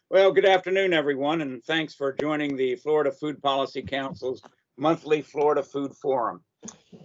Well, good afternoon, everyone, and thanks for joining the Florida Food Policy Council's monthly Florida Food Forum.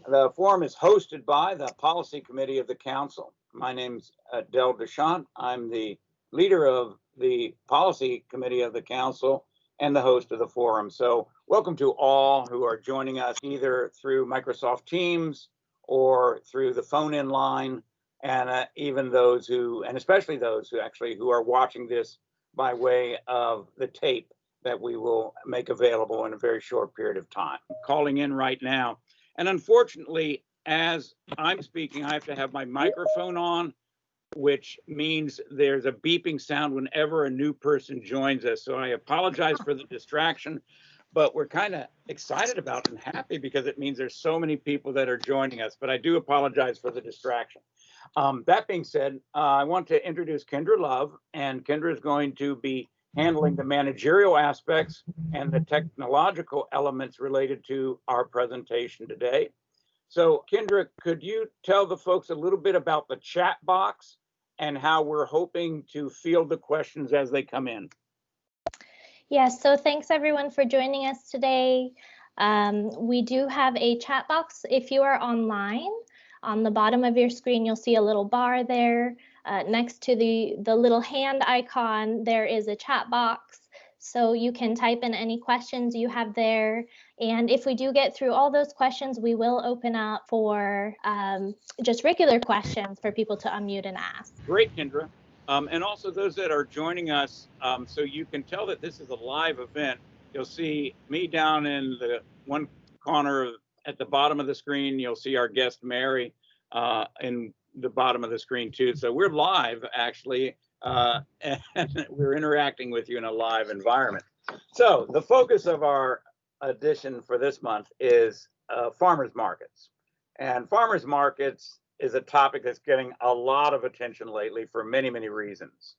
The forum is hosted by the Policy Committee of the Council. My name's Del Deschamps. I'm the leader of the Policy Committee of the Council and the host of the forum. So welcome to all who are joining us either through Microsoft Teams or through the phone-in line, and even those who, and especially those who are watching this by way of the tape that we will make available in a very short period of time. I'm calling in right now. And unfortunately, as I'm speaking, I have to have my microphone on, which means there's a beeping sound whenever a new person joins us. So I apologize for the distraction, but we're kind of excited about and happy because it means there's so many people that are joining us, but I do apologize for the distraction. That being said, I want to introduce Kendra Love, and Kendra is going to be handling the managerial aspects and the technological elements related to our presentation today. So Kendra, could you tell the folks a little bit about the chat box and how we're hoping to field the questions as they come in? Yes, so thanks everyone for joining us today. We do have a chat box. If you are online, on the bottom of your screen, you'll see a little bar there. Next to the little hand icon, there is a chat box. So you can type in any questions you have there. And if we do get through all those questions, we will open up for just regular questions for people to unmute and ask. Great, Kendra. And also those that are joining us, so you can tell that this is a live event. You'll see me down in the one corner at the bottom of the screen. You'll see our guest, Mary, in the bottom of the screen too. So we're live actually, and we're interacting with you in a live environment. So the focus of our edition for this month is farmers markets. And farmers markets is a topic that's getting a lot of attention lately for many, many reasons.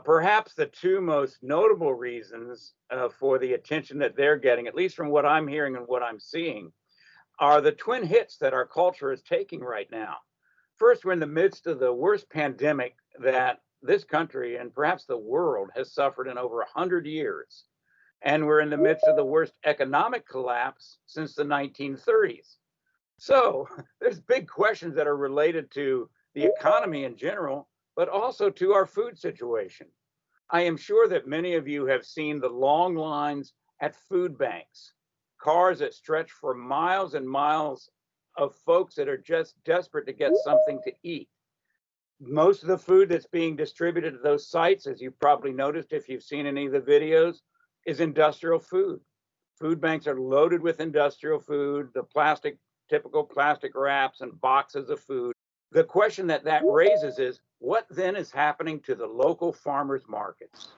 Perhaps the two most notable reasons for the attention that they're getting, at least from what I'm hearing and what I'm seeing, are the twin hits that our culture is taking right now. First, we're in the midst of the worst pandemic that this country and perhaps the world has suffered in over 100 years. And we're in the midst of the worst economic collapse since the 1930s. So there's big questions that are related to the economy in general, but also to our food situation. I am sure that many of you have seen the long lines at food banks, cars that stretch for miles and miles of folks that are just desperate to get something to eat. Most of the food that's being distributed to those sites, as you've probably noticed if you've seen any of the videos, is industrial food. Food banks are loaded with industrial food, the typical plastic wraps and boxes of food. The question that raises is, what then is happening to the local farmers markets?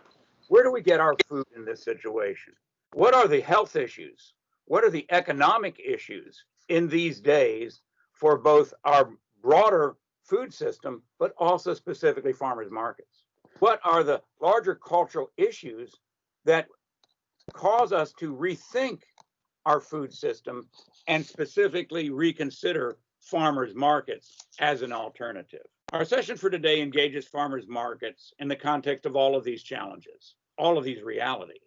Where do we get our food in this situation? What are the health issues? What are the economic issues in these days for both our broader food system, but also specifically farmers markets? What are the larger cultural issues that cause us to rethink our food system and specifically reconsider farmers markets as an alternative? Our session for today engages farmers markets in the context of all of these challenges, all of these realities,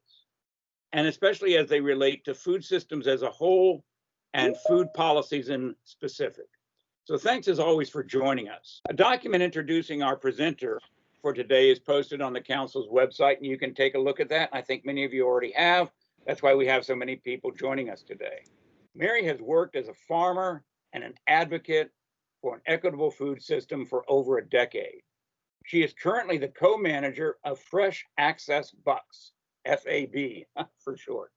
and especially as they relate to food systems as a whole and food policies in specific. So thanks as always for joining us. A document introducing our presenter for today is posted on the council's website, and you can take a look at that. I think many of you already have. That's why we have so many people joining us today. Mary has worked as a farmer and an advocate for an equitable food system for over a decade. She is currently the co-manager of Fresh Access Bucks, FAB for short,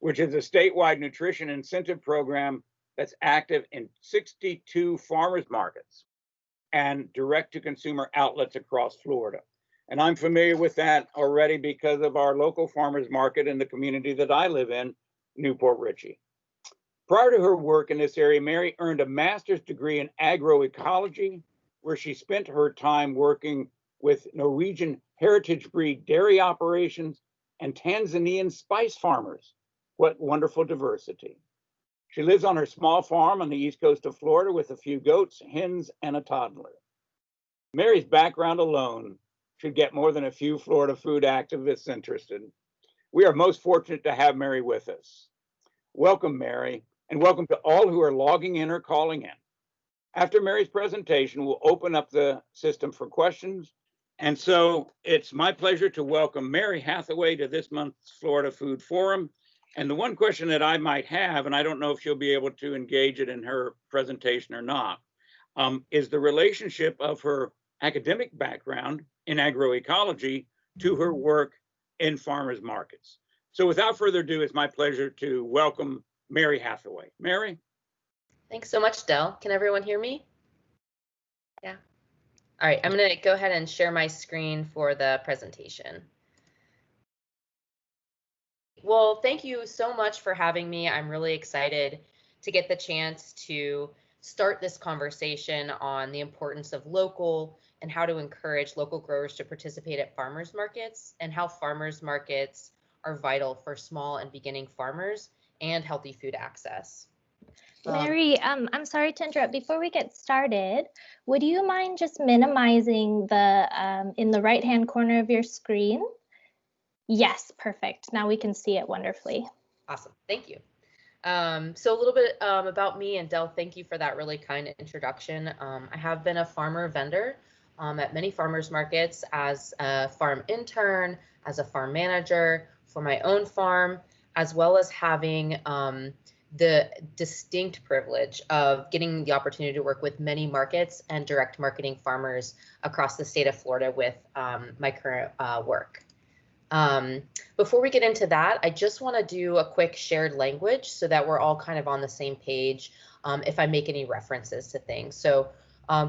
which is a statewide nutrition incentive program that's active in 62 farmers markets and direct-to-consumer outlets across Florida. And I'm familiar with that already because of our local farmers market in the community that I live in, Newport Richey. Prior to her work in this area, Mary earned a master's degree in agroecology, where she spent her time working with Norwegian heritage breed dairy operations and Tanzanian spice farmers. What wonderful diversity. She lives on her small farm on the east coast of Florida with a few goats, hens, and a toddler. Mary's background alone should get more than a few Florida food activists interested. We are most fortunate to have Mary with us. Welcome, Mary, and welcome to all who are logging in or calling in. After Mary's presentation, we'll open up the system for questions. And so it's my pleasure to welcome Mary Hathaway to this month's Florida Food Forum. And the one question that I might have, and I don't know if she'll be able to engage it in her presentation or not, is the relationship of her academic background in agroecology to her work in farmers markets. So without further ado, it's my pleasure to welcome Mary Hathaway. Mary? Thanks so much, Del. Can everyone hear me? Yeah. All right, I'm going to go ahead and share my screen for the presentation. Well, thank you so much for having me. I'm really excited to get the chance to start this conversation on the importance of local and how to encourage local growers to participate at farmers markets and how farmers markets are vital for small and beginning farmers and healthy food access. Mary, I'm sorry to interrupt. Before we get started, would you mind just minimizing the in the right-hand corner of your screen? Yes, perfect. Now we can see it wonderfully. Awesome, thank you. So a little bit about me, and Del, thank you for that really kind introduction. I have been a farmer vendor at many farmers markets as a farm intern, as a farm manager for my own farm, as well as having the distinct privilege of getting the opportunity to work with many markets and direct marketing farmers across the state of Florida with my current work. Before we get into that, I just want to do a quick shared language so that we're all kind of on the same page if I make any references to things. So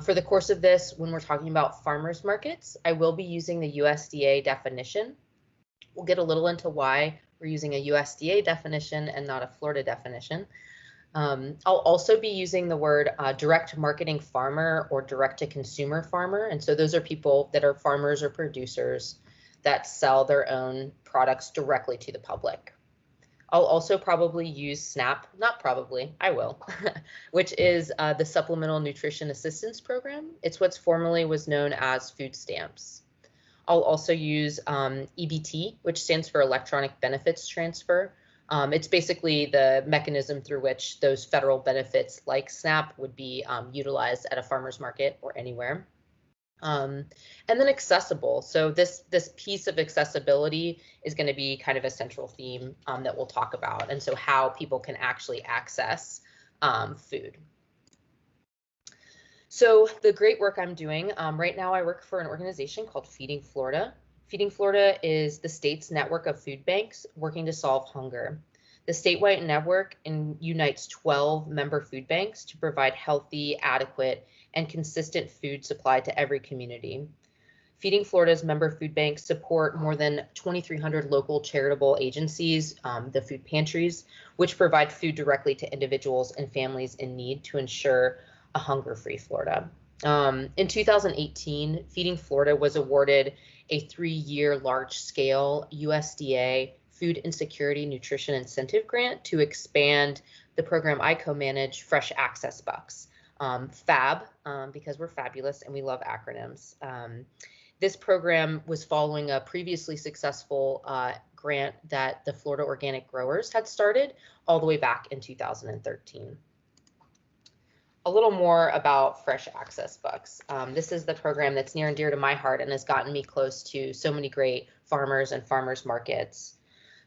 for the course of this, when we're talking about farmers markets, I will be using the USDA definition. We'll get a little into why we're using a USDA definition and not a Florida definition. I'll also be using the word direct marketing farmer or direct to consumer farmer. And so those are people that are farmers or producers that sell their own products directly to the public. I'll also probably use SNAP, not probably, I will, which is the Supplemental Nutrition Assistance Program. It's what's formerly was known as food stamps. I'll also use EBT, which stands for Electronic Benefits Transfer. It's basically the mechanism through which those federal benefits like SNAP would be utilized at a farmer's market or anywhere. And then accessible. So this piece of accessibility is going to be kind of a central theme that we'll talk about. And so how people can actually access food. So the great work I'm doing right now, I work for an organization called Feeding Florida. Feeding Florida is the state's network of food banks working to solve hunger. The statewide network unites 12 member food banks to provide healthy, adequate, and consistent food supply to every community. Feeding Florida's member food banks support more than 2,300 local charitable agencies, the food pantries, which provide food directly to individuals and families in need to ensure a hunger-free Florida. In 2018, Feeding Florida was awarded a 3-year large-scale USDA Food Insecurity Nutrition Incentive Grant to expand the program I co-manage, Fresh Access Bucks. FAB, because we're fabulous and we love acronyms. This program was following a previously successful grant that the Florida Organic Growers had started all the way back in 2013. A little more about Fresh Access Bucks. This is the program that's near and dear to my heart and has gotten me close to so many great farmers and farmers markets.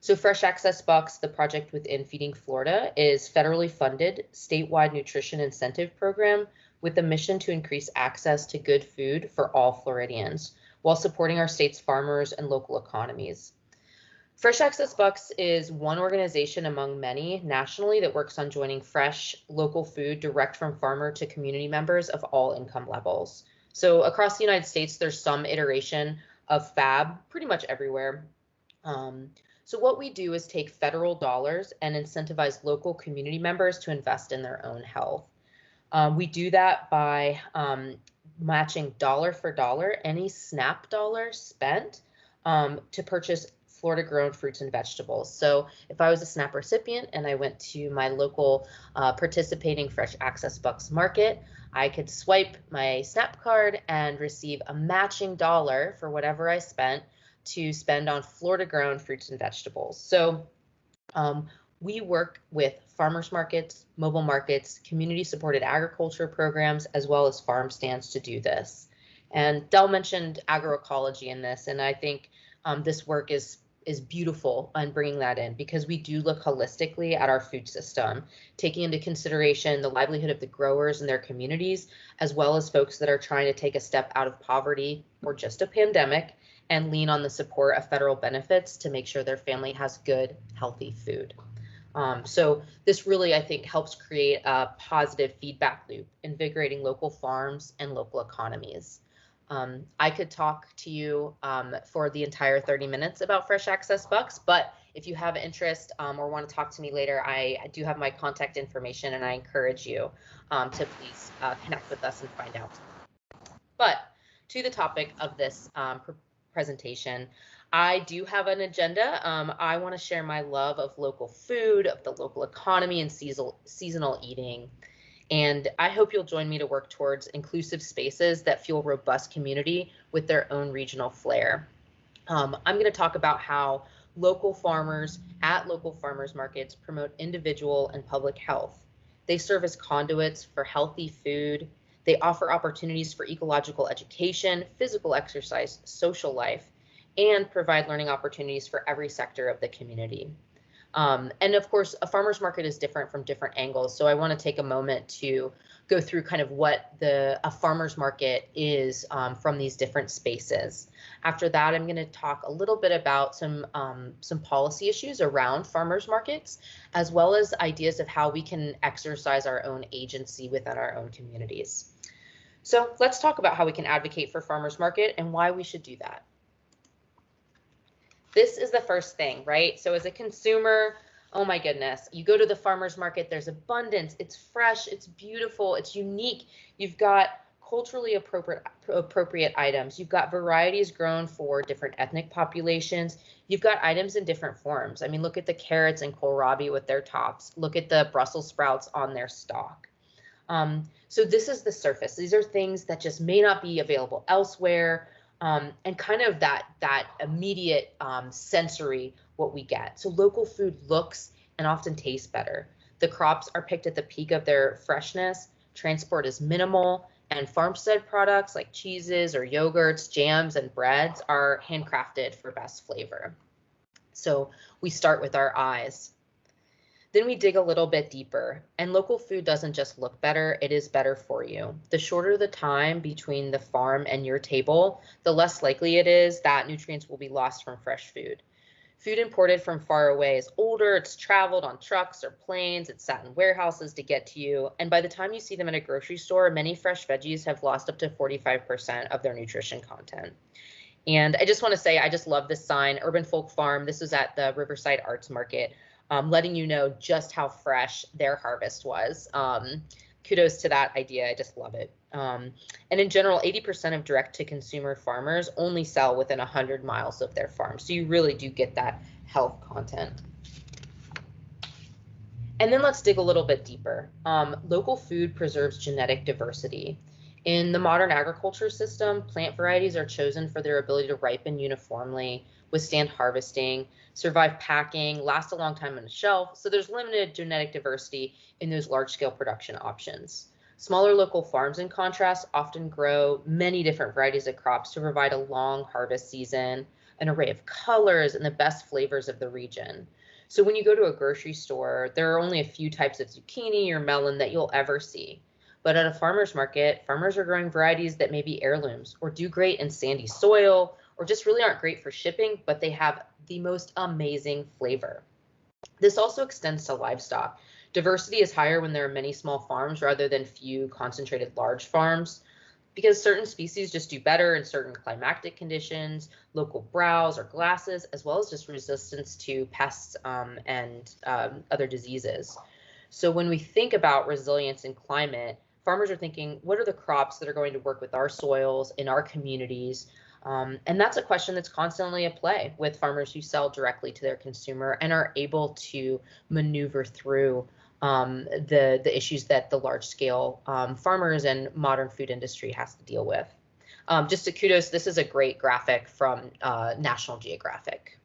So Fresh Access Bucks, the project within Feeding Florida, is federally funded statewide nutrition incentive program with the mission to increase access to good food for all Floridians while supporting our state's farmers and local economies. Fresh Access Bucks is one organization among many nationally that works on joining fresh local food direct from farmer to community members of all income levels. So across the United States, there's some iteration of FAB pretty much everywhere. So what we do is take federal dollars and incentivize local community members to invest in their own health. We do that by matching dollar for dollar any SNAP dollar spent to purchase Florida grown fruits and vegetables. So if I was a SNAP recipient and I went to my local participating Fresh Access Bucks market, I could swipe my SNAP card and receive a matching dollar for whatever I spent to spend on Florida grown fruits and vegetables. So we work with farmers markets, mobile markets, community supported agriculture programs, as well as farm stands to do this. And Del mentioned agroecology in this, and I think this work is beautiful on bringing that in, because we do look holistically at our food system, taking into consideration the livelihood of the growers and their communities, as well as folks that are trying to take a step out of poverty or just a pandemic and lean on the support of federal benefits to make sure their family has good, healthy food. So this really, I think, helps create a positive feedback loop, invigorating local farms and local economies. I could talk to you for the entire 30 minutes about Fresh Access Bucks, but if you have interest or want to talk to me later, I do have my contact information, and I encourage you to please connect with us and find out. But to the topic of this presentation, I do have an agenda. I want to share my love of local food, of the local economy, and seasonal eating. And I hope you'll join me to work towards inclusive spaces that fuel robust community with their own regional flair. I'm going to talk about how local farmers at local farmers markets promote individual and public health. They serve as conduits for healthy food. They offer opportunities for ecological education, physical exercise, social life, and provide learning opportunities for every sector of the community. And of course, a farmer's market is different from different angles. So I want to take a moment to go through kind of what a farmer's market is from these different spaces. After that, I'm going to talk a little bit about some policy issues around farmers markets, as well as ideas of how we can exercise our own agency within our own communities. So let's talk about how we can advocate for farmers market and why we should do that. This is the first thing, right? So as a consumer, oh my goodness, you go to the farmer's market, there's abundance, it's fresh, it's beautiful, it's unique. You've got culturally appropriate items. You've got varieties grown for different ethnic populations. You've got items in different forms. I mean, look at the carrots and kohlrabi with their tops. Look at the Brussels sprouts on their stalk. So this is the surface. These are things that just may not be available elsewhere. And kind of that immediate sensory what we get. So local food looks and often tastes better. The crops are picked at the peak of their freshness, transport is minimal, and farmstead products like cheeses or yogurts, jams, and breads are handcrafted for best flavor. So we start with our eyes. Then we dig a little bit deeper, and local food doesn't just look better, it is better for you. The shorter the time between the farm and your table, the less likely it is that nutrients will be lost from fresh food. Food imported from far away is older, it's traveled on trucks or planes, it's sat in warehouses to get to you, and by the time you see them in a grocery store, many fresh veggies have lost up to 45% of their nutrition content. And I just want to say, I just love this sign, Urban Folk Farm. This was at the Riverside Arts Market. Letting you know just how fresh their harvest was. Kudos to that idea. I just love it. And in general, 80% of direct-to-consumer farmers only sell within 100 miles of their farm. So you really do get that health content. And then let's dig a little bit deeper. Local food preserves genetic diversity. In the modern agriculture system, plant varieties are chosen for their ability to ripen uniformly, withstand harvesting, survive packing, last a long time on the shelf. So there's limited genetic diversity in those large-scale production options. Smaller local farms, in contrast, often grow many different varieties of crops to provide a long harvest season, an array of colors, and the best flavors of the region. So when you go to a grocery store, there are only a few types of zucchini or melon that you'll ever see. But at a farmer's market, farmers are growing varieties that may be heirlooms or do great in sandy soil, or just really aren't great for shipping, but they have the most amazing flavor. This also extends to livestock. Diversity is higher when there are many small farms rather than few concentrated large farms, because certain species just do better in certain climatic conditions, local browse or glasses, as well as just resistance to pests and other diseases. So when we think about resilience in climate, farmers are thinking, what are the crops that are going to work with our soils in our communities? And that's a question that's constantly at play with farmers who sell directly to their consumer and are able to maneuver through the issues that the large scale farmers and modern food industry has to deal with. Just a kudos, this is a great graphic from National Geographic.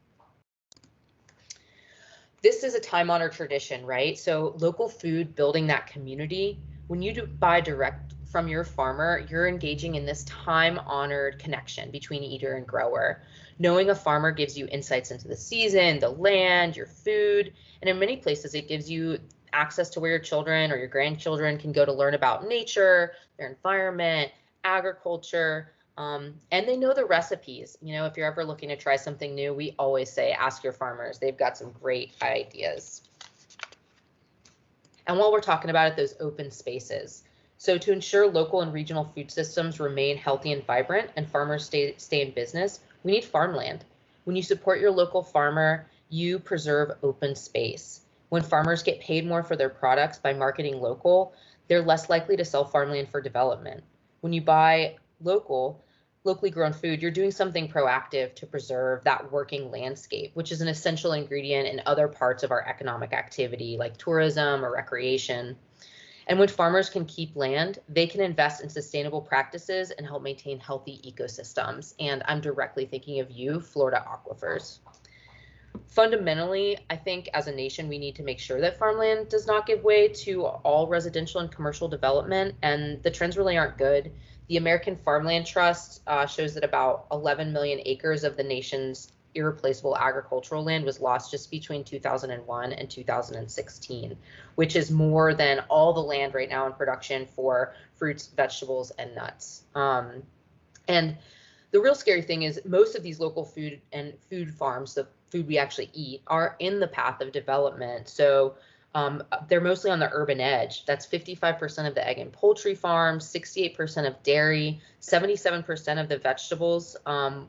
This is a time-honored tradition, right? So local food, building that community. When you buy direct from your farmer, you're engaging in this time-honored connection between eater and grower. Knowing a farmer gives you insights into the season, the land, your food, and in many places it gives you access to where your children or your grandchildren can go to learn about nature, their environment, agriculture, and they know the recipes. You know, if you're ever looking to try something new, we always say ask your farmers. They've got some great ideas. And while we're talking about it, those open spaces. So to ensure local and regional food systems remain healthy and vibrant and farmers stay in business, we need farmland. When you support your local farmer, you preserve open space. When farmers get paid more for their products by marketing local, they're less likely to sell farmland for development. When you buy locally grown food, you're doing something proactive to preserve that working landscape, which is an essential ingredient in other parts of our economic activity like tourism or recreation. And when farmers can keep land, they can invest in sustainable practices and help maintain healthy ecosystems. And I'm directly thinking of you, Florida aquifers. Fundamentally, I think as a nation, we need to make sure that farmland does not give way to all residential and commercial development, and the trends really aren't good. The American Farmland Trust shows that about 11 million acres of the nation's irreplaceable agricultural land was lost just between 2001 and 2016, which is more than all the land right now in production for fruits, vegetables, and nuts. And the real scary thing is most of these local food farms, the food we actually eat, are in the path of development. So they're mostly on the urban edge. That's 55% of the egg and poultry farms, 68% of dairy, 77% of the vegetables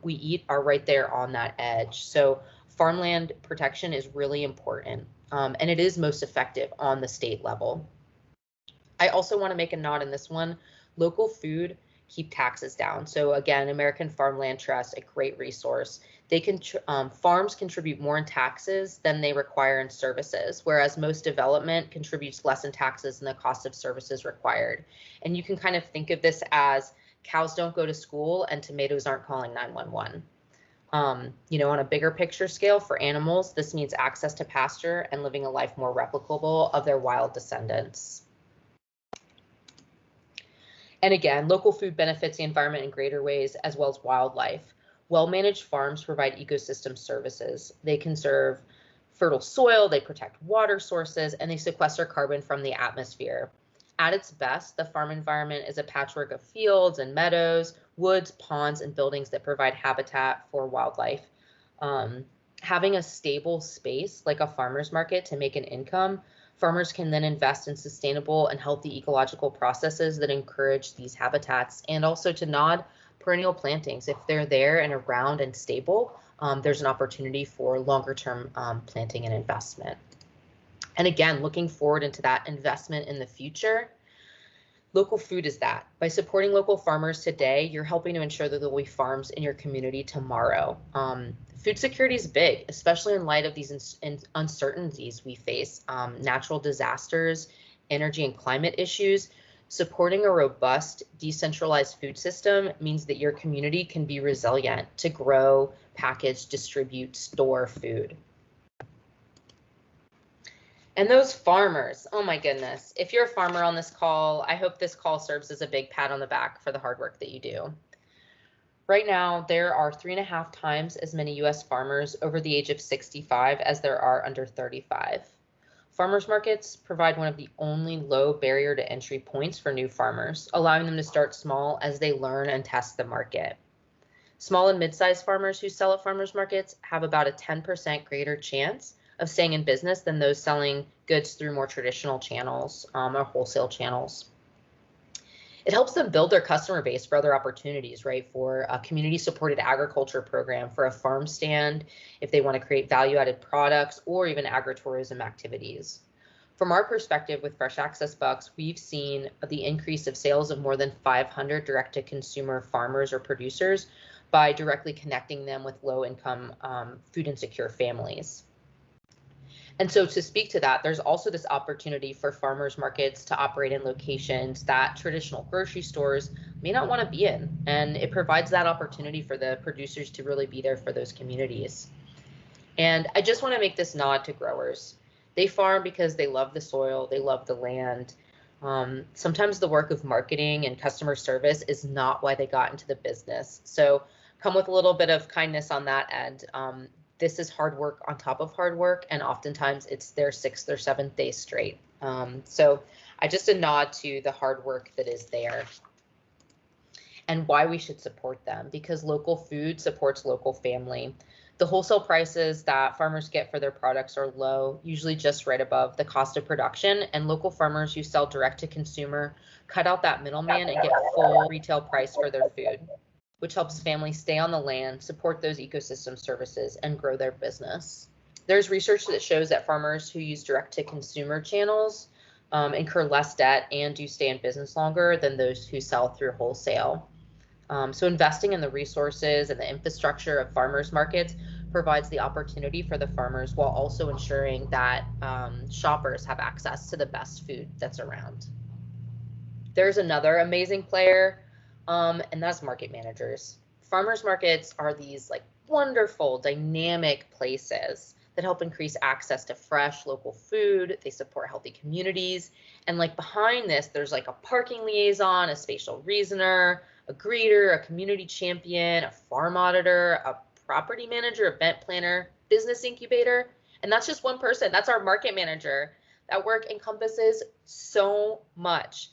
we eat are right there on that edge. So farmland protection is really important, and it is most effective on the state level. I also want to make a nod in this one. Local food keep taxes down. So again, American Farmland Trust, a great resource. They can farms contribute more in taxes than they require in services, whereas most development contributes less in taxes than the cost of services required. And you can kind of think of this as cows don't go to school and tomatoes aren't calling 911. You know, on a bigger picture scale for animals, this means access to pasture and living a life more replicable of their wild descendants. And again, local food benefits the environment in greater ways, as well as wildlife. Well-managed farms provide ecosystem services. They conserve fertile soil, they protect water sources, and they sequester carbon from the atmosphere. At its best, the farm environment is a patchwork of fields and meadows, woods, ponds, and buildings that provide habitat for wildlife. Having a stable space like a farmer's market to make an income, farmers can then invest in sustainable and healthy ecological processes that encourage these habitats, and also to nod perennial plantings. If they're there and around and stable, there's an opportunity for longer term planting and investment. And again, looking forward into that investment in the future, local food is that. By supporting local farmers today, you're helping to ensure that there will be farms in your community tomorrow. Food security is big, especially in light of these uncertainties we face, natural disasters, energy and climate issues. Supporting a robust, decentralized food system means that your community can be resilient to grow, package, distribute, store food. And those farmers, oh my goodness, if you're a farmer on this call, I hope this call serves as a big pat on the back for the hard work that you do. Right now, there are 3.5 times as many US farmers over the age of 65 as there are under 35. Farmers markets provide one of the only low barrier to entry points for new farmers, allowing them to start small as they learn and test the market. Small and mid-sized farmers who sell at farmers markets have about a 10% greater chance of staying in business than those selling goods through more traditional channels or wholesale channels. It helps them build their customer base for other opportunities, right? For a community-supported agriculture program, for a farm stand, if they want to create value-added products, or even agritourism activities. From our perspective with Fresh Access Bucks, we've seen the increase of sales of more than 500 direct-to-consumer farmers or producers by directly connecting them with low-income, food insecure families. And so to speak to that, there's also this opportunity for farmers markets to operate in locations that traditional grocery stores may not want to be in. And it provides that opportunity for the producers to really be there for those communities. And I just want to make this nod to growers. They farm because they love the soil, they love the land. Sometimes the work of marketing and customer service is not why they got into the business. So come with a little bit of kindness on that end. This is hard work on top of hard work, and oftentimes it's their 6th or 7th day straight. So I just a nod to the hard work that is there and why we should support them, because local food supports local family. The wholesale prices that farmers get for their products are low, usually just right above the cost of production, and local farmers who sell direct to consumer cut out that middleman and get full retail price for their food, which helps families stay on the land, support those ecosystem services, and grow their business. There's research that shows that farmers who use direct-to-consumer channels incur less debt and do stay in business longer than those who sell through wholesale. So investing in the resources and the infrastructure of farmers markets provides the opportunity for the farmers while also ensuring that shoppers have access to the best food that's around. There's another amazing player, and that's market managers. Farmers markets are these like wonderful, dynamic places that help increase access to fresh local food. They support healthy communities. And like behind this, there's like a parking liaison, a spatial reasoner, a greeter, a community champion, a farm auditor, a property manager, event planner, business incubator. And that's just one person. That's our market manager. That work encompasses so much.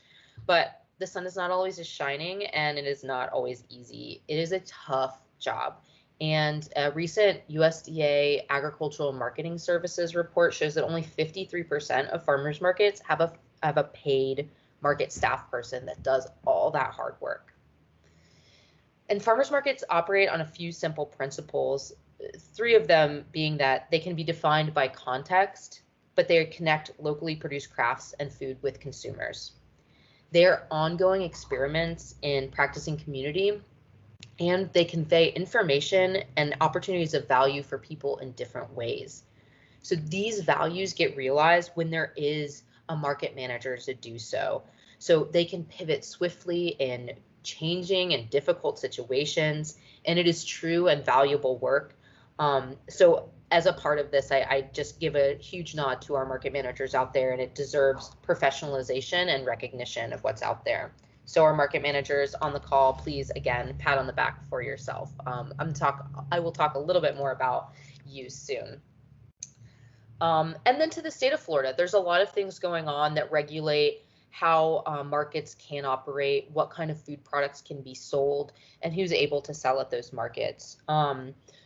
But the sun is not always just shining, and it is not always easy. It is a tough job. And a recent USDA Agricultural Marketing Services report shows that only 53% of farmers markets have a paid market staff person that does all that hard work. And farmers markets operate on a few simple principles, 3 of them being that they can be defined by context, but they connect locally produced crafts and food with consumers. They are ongoing experiments in practicing community, and they convey information and opportunities of value for people in different ways. So these values get realized when there is a market manager to do so. So they can pivot swiftly in changing and difficult situations, and it is true and valuable work. So as a part of this, I just give a huge nod to our market managers out there, and it deserves professionalization and recognition of what's out there. So our market managers on the call, please, again, pat on the back for yourself. I will talk a little bit more about you soon. And then to the state of Florida, there's a lot of things going on that regulate how markets can operate, what kind of food products can be sold, and who's able to sell at those markets.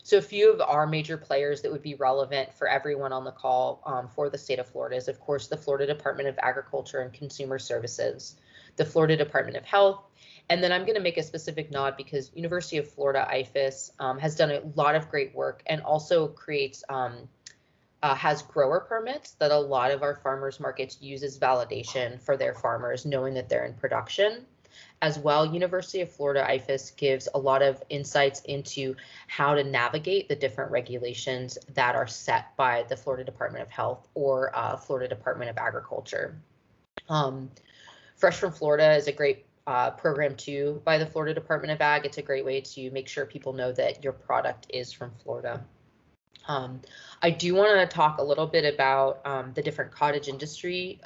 So a few of our major players that would be relevant for everyone on the call for the state of Florida is, of course, the Florida Department of Agriculture and Consumer Services, the Florida Department of Health, and then I'm going to make a specific nod because University of Florida IFAS has done a lot of great work and also creates has grower permits that a lot of our farmers markets use as validation for their farmers, knowing that they're in production. As well, University of Florida IFAS gives a lot of insights into how to navigate the different regulations that are set by the Florida Department of Health or Florida Department of Agriculture. Fresh from Florida is a great program too by the Florida Department of Ag. It's a great way to make sure people know that your product is from Florida. I do want to talk a little bit about the different cottage industry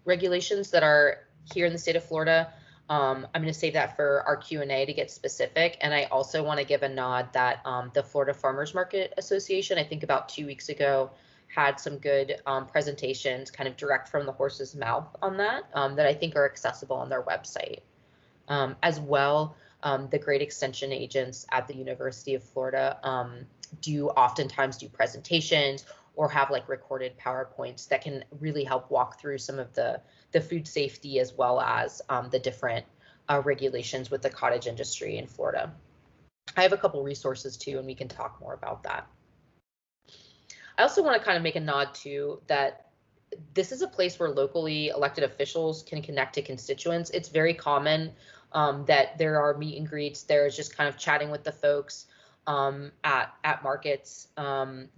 regulations that are here in the state of Florida. I'm going to save that for our Q&A to get specific. And I also want to give a nod that the Florida Farmers Market Association, I think about 2 weeks ago, had some good presentations kind of direct from the horse's mouth on that, that I think are accessible on their website. As well, the great extension agents at the University of Florida do oftentimes do presentations or have like recorded PowerPoints that can really help walk through some of the food safety as well as the different regulations with the cottage industry in Florida. I have a couple resources too, and we can talk more about that. I also want to kind of make a nod to that this is a place where locally elected officials can connect to constituents. It's very common that there are meet and greets. There's just kind of chatting with the folks at markets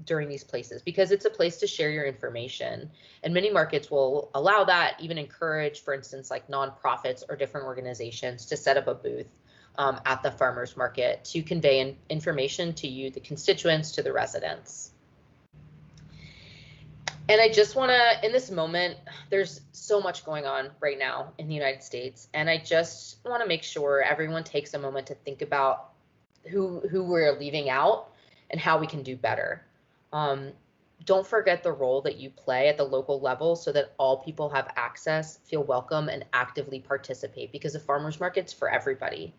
during these places, because it's a place to share your information. And many markets will allow that, even encourage, for instance, like nonprofits or different organizations to set up a booth at the farmers market to convey information to you, the constituents, to the residents. And I just want to, in this moment, there's so much going on right now in the United States, and I just want to make sure everyone takes a moment to think about who we're leaving out and how we can do better. Don't forget the role that you play at the local level so that all people have access, feel welcome, and actively participate, because the farmers market's for everybody.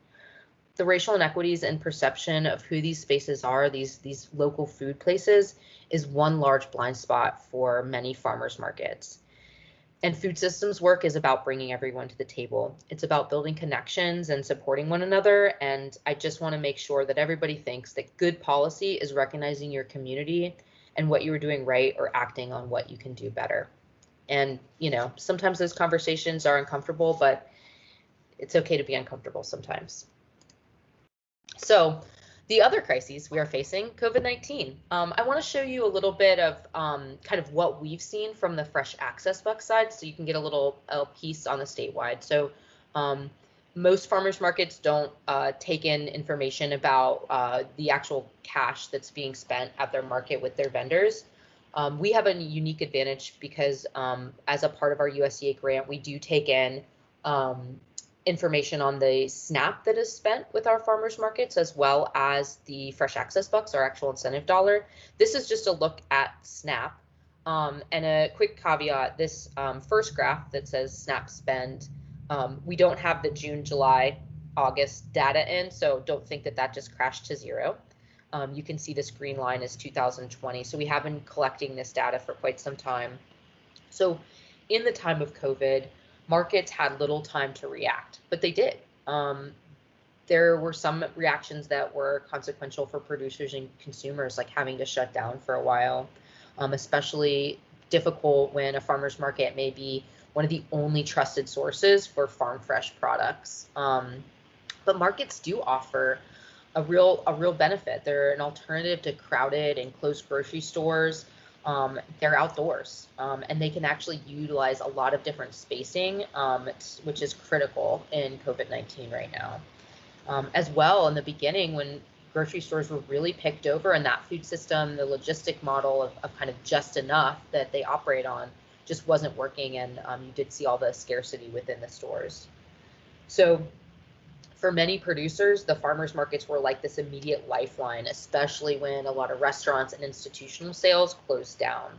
The racial inequities and perception of who these spaces are, these local food places, is one large blind spot for many farmers markets. And food systems work is about bringing everyone to the table. It's about building connections and supporting one another. And I just want to make sure that everybody thinks that good policy is recognizing your community and what you are doing right, or acting on what you can do better. And, you know, sometimes those conversations are uncomfortable, but it's okay to be uncomfortable sometimes. So the other crises we are facing, COVID-19. I want to show you a little bit of kind of what we've seen from the fresh access buck side, so you can get a little piece on the statewide. So most farmers markets don't take in information about the actual cash that's being spent at their market with their vendors. We have a unique advantage because as a part of our USDA grant, we do take in information on the SNAP that is spent with our farmers markets, as well as the fresh access bucks, our actual incentive dollar. This is just a look at SNAP. And a quick caveat, this first graph that says SNAP spend, we don't have the June, July, August data in, so don't think that that just crashed to zero. You can see this green line is 2020. So we have been collecting this data for quite some time. So in the time of COVID, markets had little time to react, but they did. There were some reactions that were consequential for producers and consumers, like having to shut down for a while, especially difficult when a farmer's market may be one of the only trusted sources for farm fresh products. But markets do offer a real benefit. They're an alternative to crowded and closed grocery stores. They're outdoors, and they can actually utilize a lot of different spacing, which is critical in COVID-19 right now. As well, in the beginning, when grocery stores were really picked over, and that food system, the logistic model of kind of just enough that they operate on just wasn't working, and you did see all the scarcity within the stores. So for many producers, the farmers markets were like this immediate lifeline, especially when a lot of restaurants and institutional sales closed down.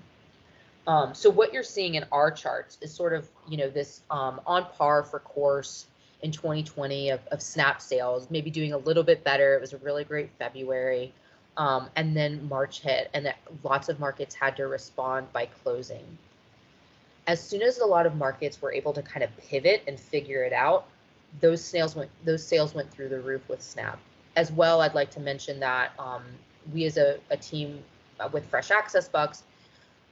So what you're seeing in our charts is sort of, you know, this on par for course in 2020 of SNAP sales, maybe doing a little bit better. It was a really great February. And then March hit, and lots of markets had to respond by closing. As soon as a lot of markets were able to kind of pivot and figure it out, those sales went through the roof with SNAP. As well, I'd like to mention that we as a team with Fresh Access Bucks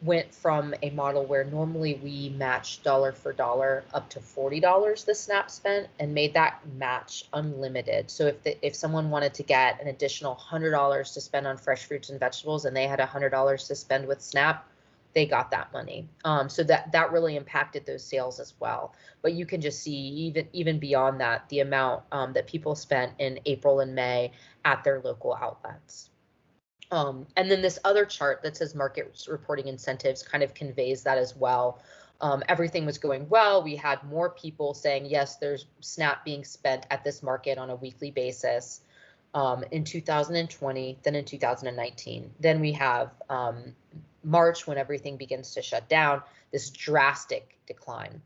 went from a model where normally we match dollar for dollar up to $40 the SNAP spent, and made that match unlimited. So if someone wanted to get an additional $100 to spend on fresh fruits and vegetables, and they had $100 to spend with SNAP, they got that money. So that really impacted those sales as well. But you can just see even beyond that, the amount that people spent in April and May at their local outlets. And then this other chart that says market reporting incentives kind of conveys that as well. Everything was going well. We had more people saying, yes, there's SNAP being spent at this market on a weekly basis in 2020 than in 2019. Then we have March, when everything begins to shut down, this drastic decline.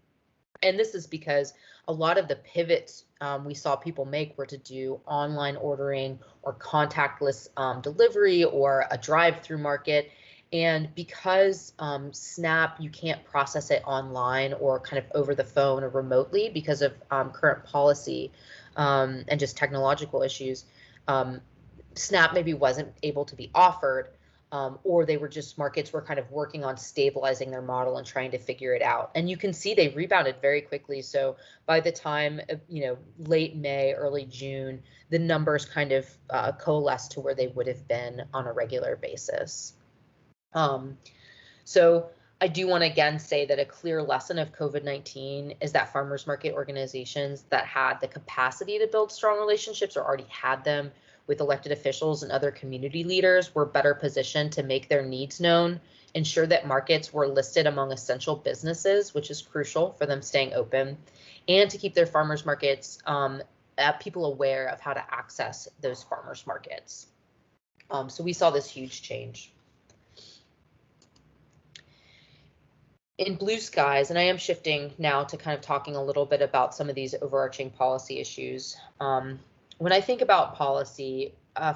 And this is because a lot of the pivots we saw people make were to do online ordering or contactless delivery or a drive-through market. And because SNAP, you can't process it online or kind of over the phone or remotely because of current policy and just technological issues, SNAP maybe wasn't able to be offered. or they were just markets were kind of working on stabilizing their model and trying to figure it out. And you can see they rebounded very quickly. So by the time, late May, early June, the numbers kind of coalesced to where they would have been on a regular basis. So I do want to again say that a clear lesson of COVID-19 is that farmers market organizations that had the capacity to build strong relationships or already had them with elected officials and other community leaders were better positioned to make their needs known, ensure that markets were listed among essential businesses, which is crucial for them staying open, and to keep their farmers markets people aware of how to access those farmers markets. So we saw this huge change. In blue skies, and I am shifting now to kind of talking a little bit about some of these overarching policy issues. When I think about policy,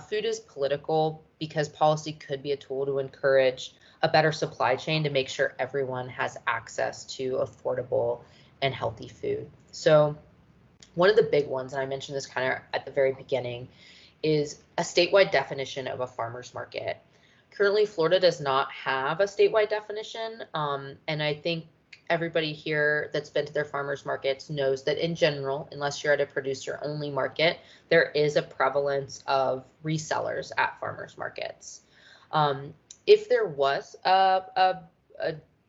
food is political because policy could be a tool to encourage a better supply chain to make sure everyone has access to affordable and healthy food. So one of the big ones, and I mentioned this kind of at the very beginning, is a statewide definition of a farmer's market. Currently, Florida does not have a statewide definition, and I think everybody here that's been to their farmers markets knows that in general, unless you're at a producer-only market, there is a prevalence of resellers at farmers markets. If there was a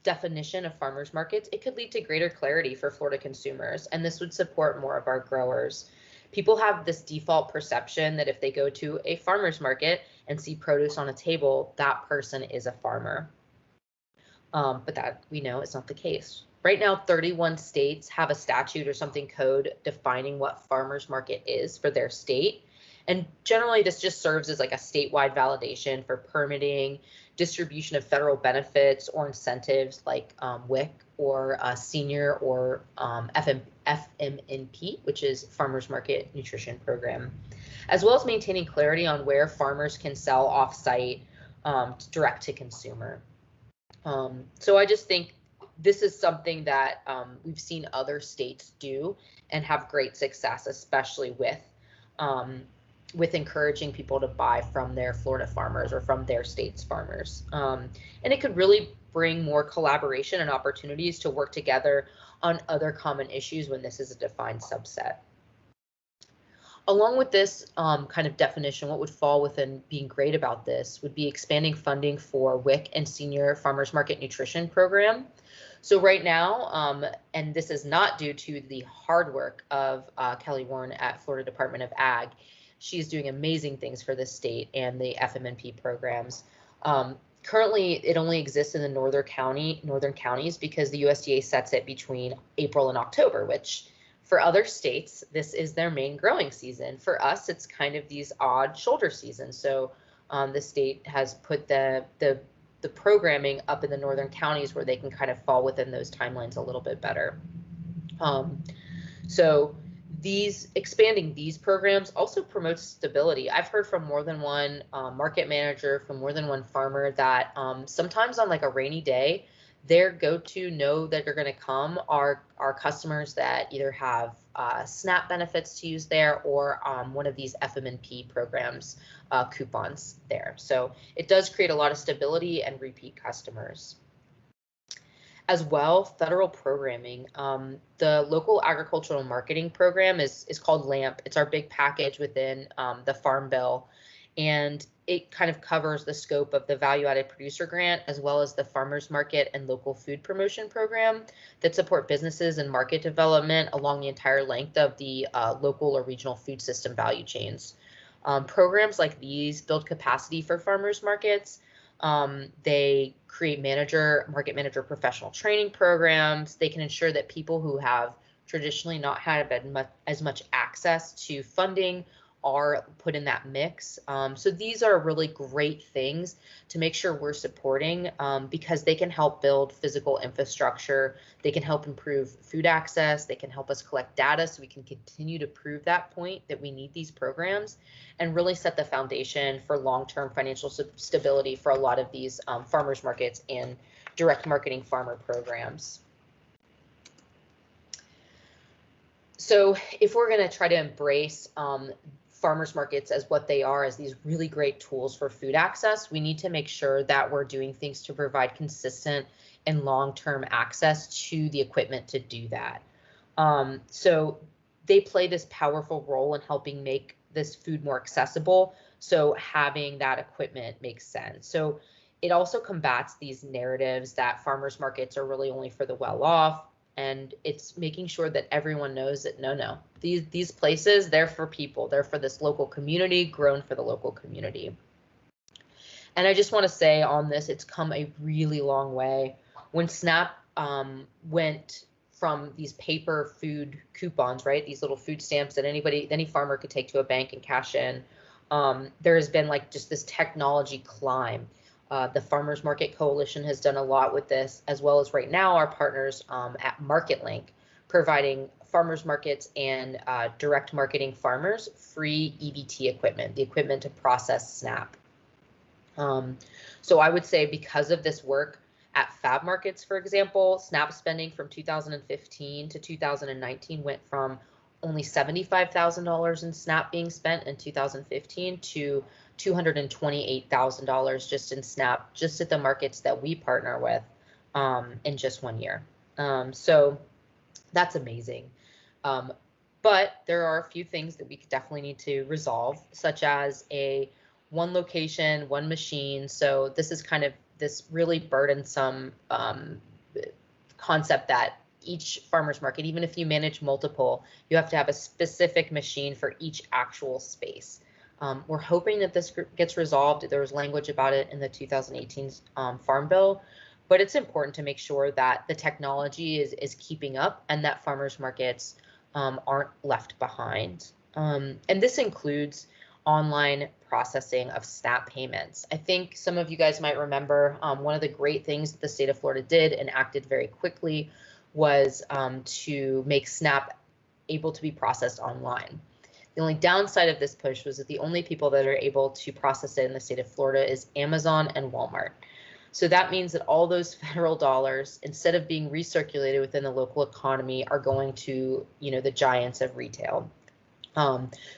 definition of farmers markets, it could lead to greater clarity for Florida consumers, and this would support more of our growers. People have this default perception that if they go to a farmer's market and see produce on a table, that person is a farmer. But that we know is not the case. Right now, 31 states have a statute or something code defining what farmer's market is for their state. And generally, this just serves as like a statewide validation for permitting, distribution of federal benefits or incentives like WIC or senior or FMNP, which is Farmers Market Nutrition Program, as well as maintaining clarity on where farmers can sell off-site direct to consumer. So I just think this is something that we've seen other states do and have great success, especially with encouraging people to buy from their Florida farmers or from their state's farmers. And it could really bring more collaboration and opportunities to work together on other common issues when this is a defined subset. Along with this kind of definition, what would fall within being great about this would be expanding funding for WIC and Senior Farmers Market Nutrition Program. So right now, and this is not due to the hard work of Kelly Warren at Florida Department of Ag, she's doing amazing things for the state and the FMNP programs. Currently, it only exists in the northern counties because the USDA sets it between April and October, which for other states, this is their main growing season. For us, it's kind of these odd shoulder seasons. So the state has put the programming up in the northern counties where they can kind of fall within those timelines a little bit better. So expanding these programs also promotes stability. I've heard from more than one market manager, from more than one farmer that sometimes on like a rainy day, their go-to know that they're going to come are customers that either have SNAP benefits to use there or one of these FMNP programs coupons there. So it does create a lot of stability and repeat customers. As well, federal programming. The local agricultural marketing program is called LAMP. It's our big package within the Farm Bill, and it kind of covers the scope of the value-added producer grant as well as the farmers market and local food promotion program that support businesses and market development along the entire length of the local or regional food system value chains. Programs like these build capacity for farmers markets. They create market manager professional training programs. They can ensure that people who have traditionally not had as much access to funding are put in that mix. So these are really great things to make sure we're supporting because they can help build physical infrastructure. They can help improve food access. They can help us collect data so we can continue to prove that point that we need these programs and really set the foundation for long-term financial stability for a lot of these farmers markets and direct marketing farmer programs. So if we're going to try to embrace farmers markets as what they are, as these really great tools for food access, we need to make sure that we're doing things to provide consistent and long-term access to the equipment to do that. So they play this powerful role in helping make this food more accessible. So having that equipment makes sense. So it also combats these narratives that farmers markets are really only for the well-off. And it's making sure that everyone knows that no, these places, they're for people. They're for this local community, grown for the local community. And I just want to say on this, it's come a really long way. When SNAP went from these paper food coupons, right, these little food stamps that any farmer could take to a bank and cash in, there has been like just this technology climb. The Farmers Market Coalition has done a lot with this, as well as right now our partners at MarketLink, providing farmers markets and direct marketing farmers free EBT equipment, the equipment to process SNAP. So I would say because of this work at Fab Markets, for example, SNAP spending from 2015 to 2019 went from only $75,000 in SNAP being spent in 2015 to $228,000 just in SNAP, just at the markets that we partner with in just 1 year. So that's amazing. But there are a few things that we definitely need to resolve, such as a one location, one machine. So this is kind of this really burdensome concept that each farmer's market, even if you manage multiple, you have to have a specific machine for each actual space. We're hoping that this gets resolved. There was language about it in the 2018 Farm Bill, but it's important to make sure that the technology is keeping up and that farmers markets aren't left behind. And this includes online processing of SNAP payments. I think some of you guys might remember one of the great things that the state of Florida did and acted very quickly was to make SNAP able to be processed online. The only downside of this push was that the only people that are able to process it in the state of Florida is Amazon and Walmart. So that means that all those federal dollars, instead of being recirculated within the local economy, are going to, the giants of retail.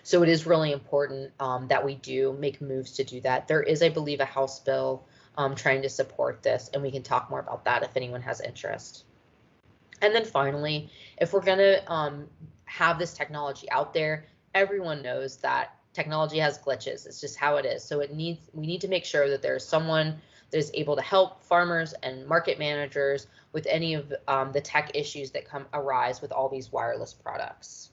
So it is really important that we do make moves to do that. There is, I believe, a House bill trying to support this, and we can talk more about that if anyone has interest. And then finally, if we're going to have this technology out there, everyone knows that technology has glitches. It's just how it is. So we need to make sure that there's someone that is able to help farmers and market managers with any of the tech issues that arise with all these wireless products.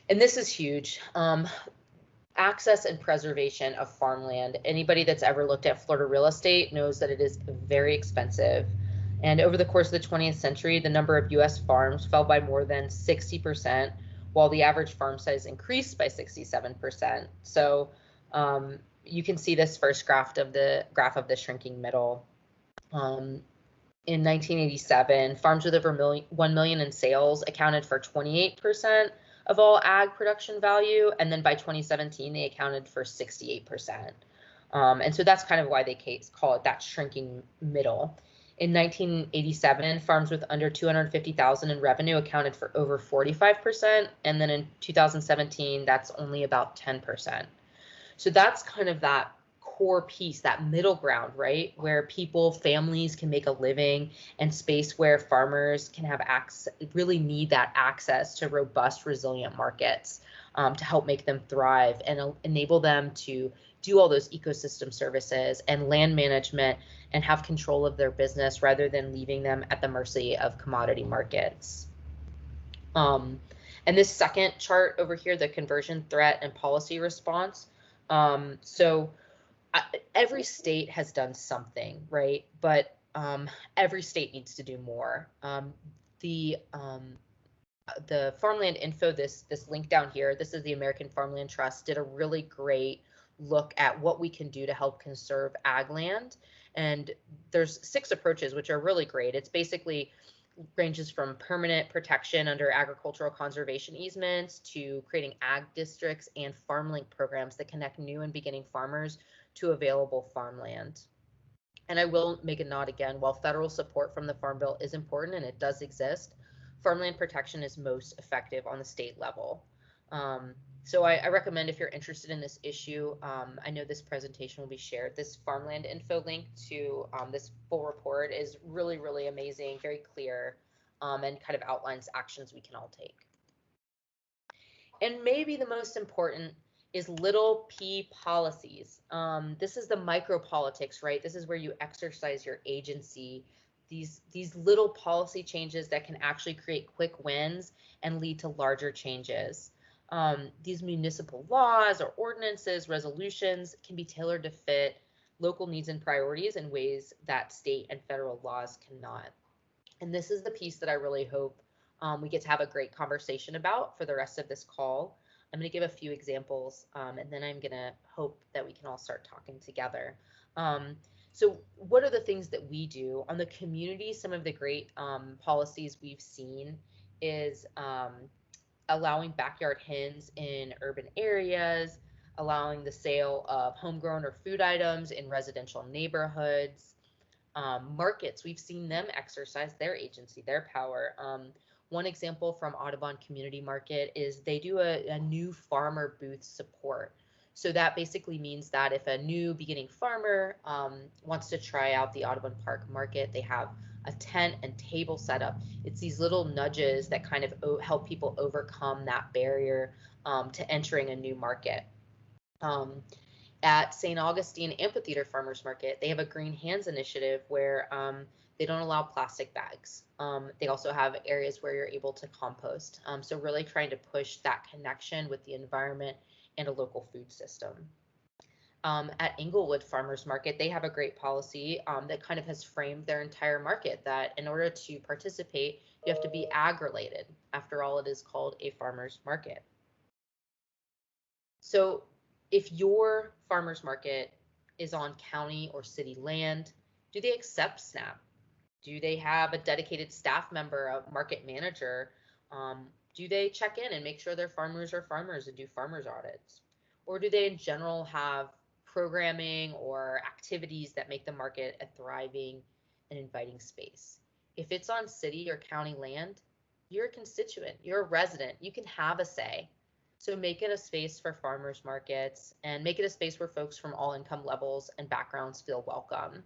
And this is huge. Access and preservation of farmland. Anybody that's ever looked at Florida real estate knows that it is very expensive. And over the course of the 20th century, the number of U.S. farms fell by more than 60%, while the average farm size increased by 67%. So you can see this first graph of the shrinking middle. In 1987, farms with over 1 million in sales accounted for 28% of all ag production value, and then by 2017, they accounted for 68%. And so that's kind of why they call it that shrinking middle. In 1987, farms with under 250,000 in revenue accounted for over 45%, and then in 2017, that's only about 10%. So that's kind of that core piece, that middle ground, right, where families can make a living, and space where farmers can have access, really need that access to robust, resilient markets to help make them thrive and enable them to do all those ecosystem services and land management and have control of their business rather than leaving them at the mercy of commodity markets. And this second chart over here, the conversion threat and policy response. Every state has done something, right? But every state needs to do more. The Farmland Info, this link down here, this is the American Farmland Trust, did a really great look at what we can do to help conserve ag land. And there's 6 approaches, which are really great. It's basically ranges from permanent protection under agricultural conservation easements to creating ag districts and farm-link programs that connect new and beginning farmers to available farmland. And I will make a nod again, while federal support from the Farm Bill is important and it does exist, farmland protection is most effective on the state level. So I recommend, if you're interested in this issue, I know this presentation will be shared. This farmland info link to this full report is really, really amazing, very clear, and kind of outlines actions we can all take. And maybe the most important is little p policies. This is the micro politics, right? This is where you exercise your agency. These little policy changes that can actually create quick wins and lead to larger changes. These municipal laws or ordinances, resolutions can be tailored to fit local needs and priorities in ways that state and federal laws cannot. And this is the piece that I really hope we get to have a great conversation about for the rest of this call. I'm going to give a few examples, and then I'm going to hope that we can all start talking together. So what are the things that we do on the community? Some of the great policies we've seen is allowing backyard hens in urban areas, allowing the sale of homegrown or food items in residential neighborhoods. Markets, we've seen them exercise their agency, their power. One example from Audubon Community Market is they do a new farmer booth support. So that basically means that if a new beginning farmer wants to try out the Audubon Park Market, they have a tent and table set up. It's these little nudges that kind of help people overcome that barrier to entering a new market. At St. Augustine Amphitheater Farmers Market, they have a Green Hands initiative where they don't allow plastic bags. They also have areas where you're able to compost. So really trying to push that connection with the environment and a local food system. At Englewood Farmers Market, they have a great policy that kind of has framed their entire market that in order to participate, you have to be ag-related. After all, it is called a farmers market. So if your farmers market is on county or city land, do they accept SNAP? Do they have a dedicated staff member, a market manager? Do they check in and make sure their farmers are farmers and do farmers audits? Or do they in general have programming or activities that make the market a thriving and inviting space? If it's on city or county land, you're a constituent, you're a resident, you can have a say. So make it a space for farmers markets and make it a space where folks from all income levels and backgrounds feel welcome.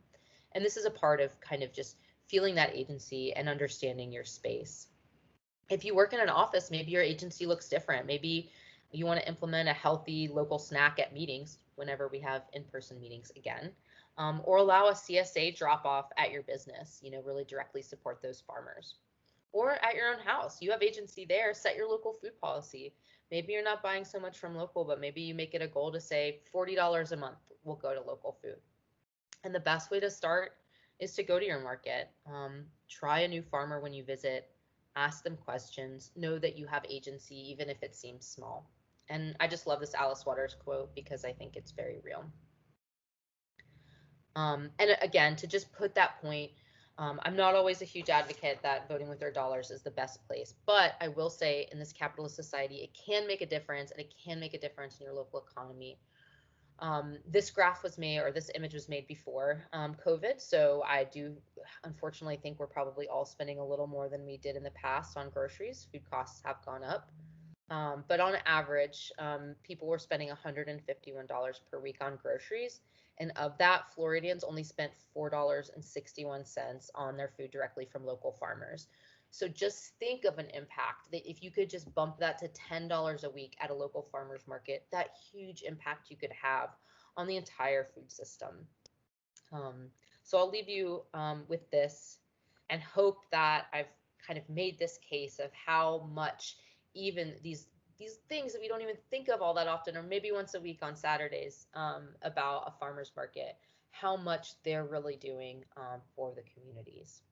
And this is a part of kind of just feeling that agency and understanding your space. If you work in an office, maybe your agency looks different. Maybe you want to implement a healthy local snack at meetings whenever we have in-person meetings again, or allow a CSA drop-off at your business, really directly support those farmers. Or at your own house, you have agency there, set your local food policy. Maybe you're not buying so much from local, but maybe you make it a goal to say $40 a month will go to local food. And the best way to start is to go to your market. Try a new farmer when you visit, ask them questions, know that you have agency, even if it seems small. And I just love this Alice Waters quote because I think it's very real. And again, to just put that point, I'm not always a huge advocate that voting with their dollars is the best place, but I will say in this capitalist society, it can make a difference, and it can make a difference in your local economy. This graph was made, or this image was made before COVID, so I do unfortunately think we're probably all spending a little more than we did in the past on groceries. Food costs have gone up. But on average, people were spending $151 per week on groceries. And of that, Floridians only spent $4.61 on their food directly from local farmers. So just think of an impact that if you could just bump that to $10 a week at a local farmers market, that huge impact you could have on the entire food system. So I'll leave you with this and hope that I've kind of made this case of how much even these things that we don't even think of all that often, or maybe once a week on Saturdays, about a farmer's market, how much they're really doing for the communities.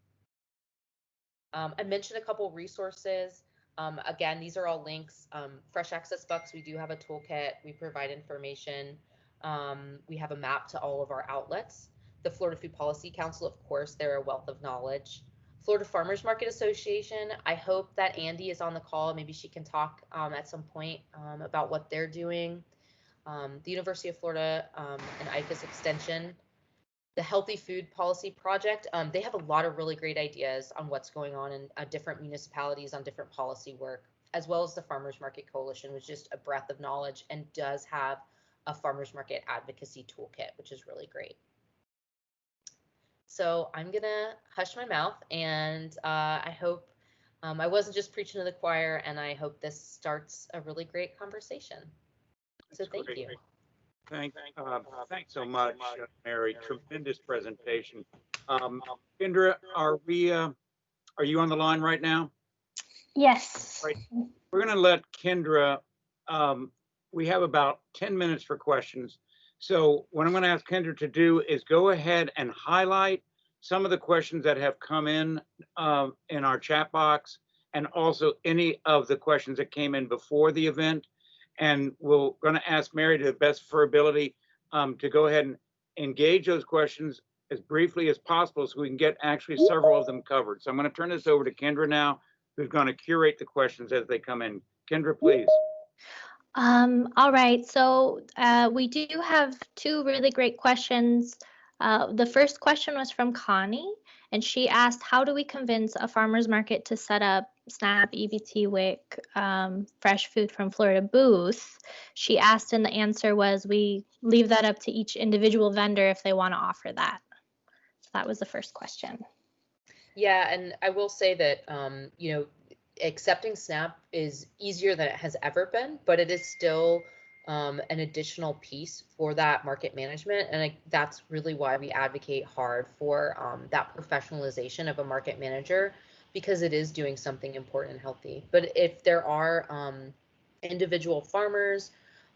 I mentioned a couple resources. Again, these are all links. Fresh Access Bucks, we do have a toolkit. We provide information. We have a map to all of our outlets. The Florida Food Policy Council, of course, they're a wealth of knowledge. Florida Farmers Market Association, I hope that Andy is on the call. Maybe she can talk at some point about what they're doing. The University of Florida and IFAS Extension, the Healthy Food Policy Project, they have a lot of really great ideas on what's going on in different municipalities on different policy work. as well as the Farmers Market Coalition, was just a breadth of knowledge and does have a farmers market advocacy toolkit, which is really great. So I'm gonna hush my mouth, and I hope I wasn't just preaching to the choir, and I hope this starts a really great conversation. So thank you. Thanks so much, Mary. Tremendous presentation. Kendra, are you on the line right now? Yes. Right. We're going to let Kendra, we have about 10 minutes for questions. So what I'm going to ask Kendra to do is go ahead and highlight some of the questions that have come in our chat box, and also any of the questions that came in before the event. And we're going to ask Mary, to the best of her ability, to go ahead and engage those questions as briefly as possible so we can get actually several of them covered. So I'm going to turn this over to Kendra now, who's going to curate the questions as they come in. Kendra, please. All right, so we do have two really great questions. The first question was from Connie, and she asked, how do we convince a farmer's market to set up SNAP, EBT, WIC, fresh food from Florida booth? She asked, and the answer was, we leave that up to each individual vendor if they want to offer that. So that was the first question. Yeah, and I will say that, you know, accepting SNAP is easier than it has ever been, but it is still an additional piece for that market management. And that's really why we advocate hard for that professionalization of a market manager, because it is doing something important and healthy. But if there are individual farmers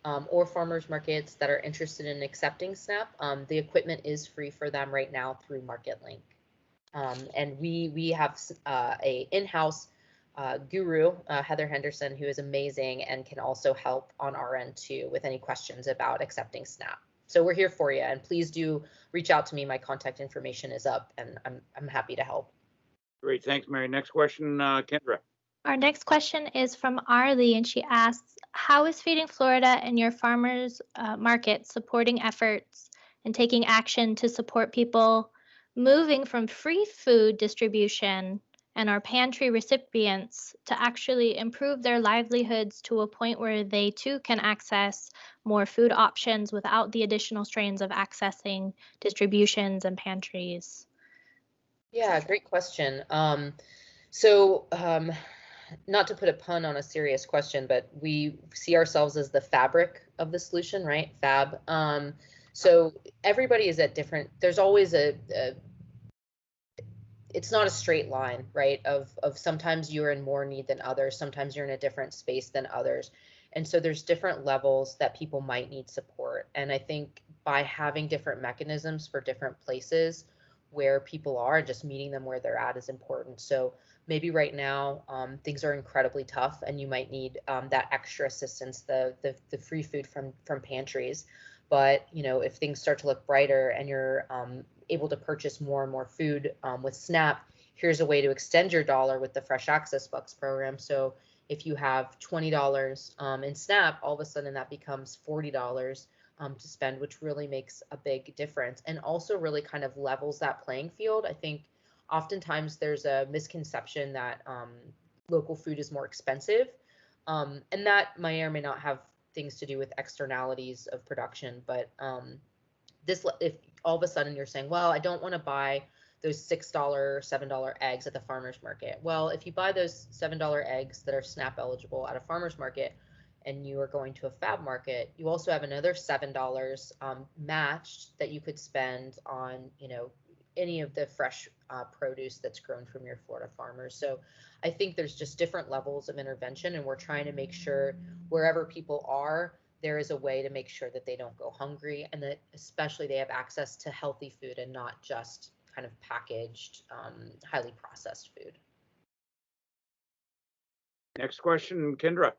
or farmers markets that are interested in accepting SNAP, the equipment is free for them right now through MarketLink. And we have a in-house guru, Heather Henderson, who is amazing and can also help on our end too with any questions about accepting SNAP. So we're here for you, and please do reach out to me. My contact information is up, and I'm happy to help. Great, thanks, Mary. Next question, Kendra. Our next question is from Arlie, and she asks, how is Feeding Florida and your farmers market supporting efforts and taking action to support people moving from free food distribution and our pantry recipients to actually improve their livelihoods to a point where they too can access more food options without the additional strains of accessing distributions and pantries? Yeah, great question. Not to put a pun on a serious question, but we see ourselves as the fabric of the solution, right? Fab. So everybody is at different, there's always it's not a straight line, right? Of sometimes you're in more need than others, sometimes you're in a different space than others. And so there's different levels that people might need support. And I think by having different mechanisms for different places where people are, just meeting them where they're at is important. So maybe right now things are incredibly tough and you might need that extra assistance, the free food from pantries. But you know, if things start to look brighter and you're able to purchase more and more food with SNAP, here's a way to extend your dollar with the Fresh Access Bucks program. So if you have $20 in SNAP, all of a sudden that becomes $40 to spend, which really makes a big difference and also really kind of levels that playing field. I think oftentimes there's a misconception that local food is more expensive, and that may or may not have things to do with externalities of production, but if all of a sudden you're saying, well, I don't want to buy those $6, $7 eggs at the farmer's market. Well, if you buy those $7 eggs that are SNAP eligible at a farmer's market and you are going to a fab market, you also have another $7 matched that you could spend on, you know, any of the fresh produce that's grown from your Florida farmers. So I think there's just different levels of intervention, and we're trying to make sure wherever people are, there is a way to make sure that they don't go hungry and that especially they have access to healthy food and not just kind of packaged, highly processed food. Next question, Kendra.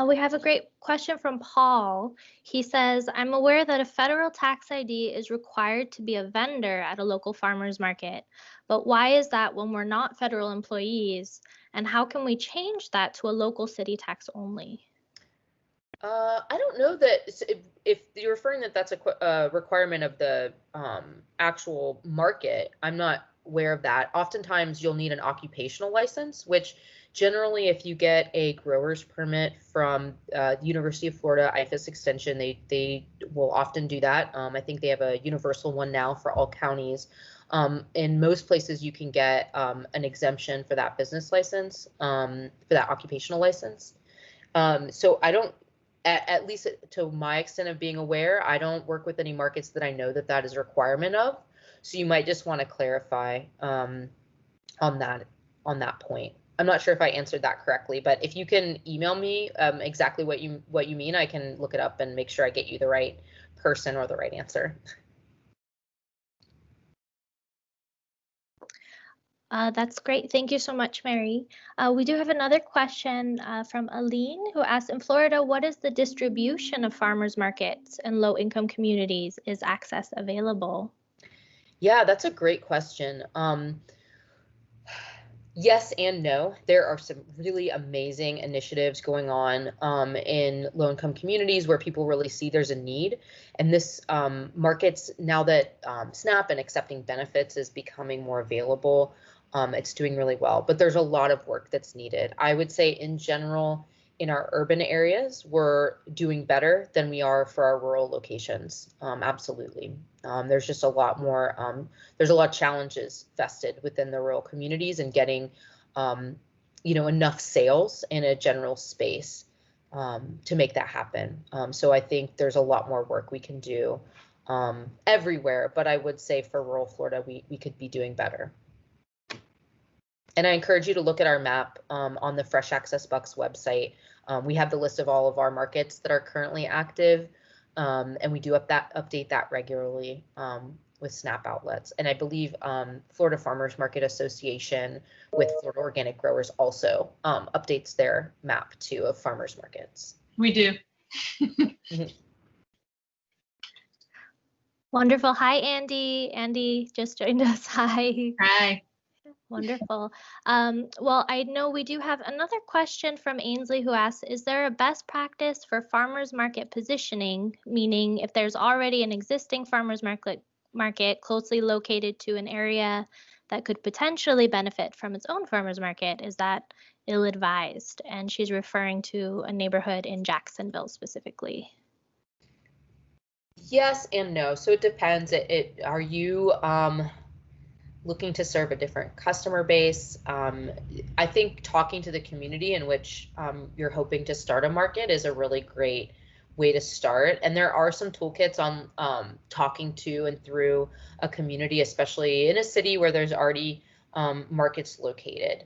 We have a great question from Paul. He says, I'm aware that a federal tax ID is required to be a vendor at a local farmer's market, but why is that when we're not federal employees? And how can we change that to a local city tax only? I don't know that if you're referring that that's a requirement of the actual market, I'm not aware of that. Oftentimes you'll need an occupational license, which Generally, if you get a grower's permit from the University of Florida IFAS Extension, they will often do that. I think they have a universal one now for all counties. In most places, you can get an exemption for that business license, for that occupational license. So I don't, at least to my extent of being aware, I don't work with any markets that I know that that is a requirement of. So you might just want to clarify on that point. I'm not sure if I answered that correctly, but if you can email me exactly what you mean, I can look it up and make sure I get you the right person or the right answer. That's great. Thank you so much, Mary. We do have another question from Aline, who asks, in Florida, what is the distribution of farmers markets in low-income communities? Is access available? Yeah, that's a great question. Yes and no. There are some really amazing initiatives going on in low-income communities where people really see there's a need. And this markets, now that SNAP and accepting benefits is becoming more available, it's doing really well. But there's a lot of work that's needed. I would say in general, in our urban areas, we're doing better than we are for our rural locations. Absolutely. There's just a lot more, there's a lot of challenges vested within the rural communities and getting, enough sales in a general space to make that happen. So I think there's a lot more work we can do everywhere, but I would say for rural Florida, we could be doing better. And I encourage you to look at our map on the Fresh Access Bucks website. We have the list of all of our markets that are currently active, and we do update that regularly with SNAP outlets. And I believe Florida Farmers Market Association with Florida Organic Growers also updates their map too of farmers markets. We do. Wonderful. Hi, Andy. Andy just joined us. Hi. Hi. Wonderful. Well, I know we do have another question from Ainsley, who asks, is there a best practice for farmers market positioning, meaning if there's already an existing farmers market closely located to an area that could potentially benefit from its own farmers market, is that ill-advised? And she's referring to a neighborhood in Jacksonville specifically. Yes and no. So it depends. Are you looking to serve a different customer base? I think talking to the community in which you're hoping to start a market is a really great way to start. And there are some toolkits on talking to and through a community, especially in a city where there's already markets located.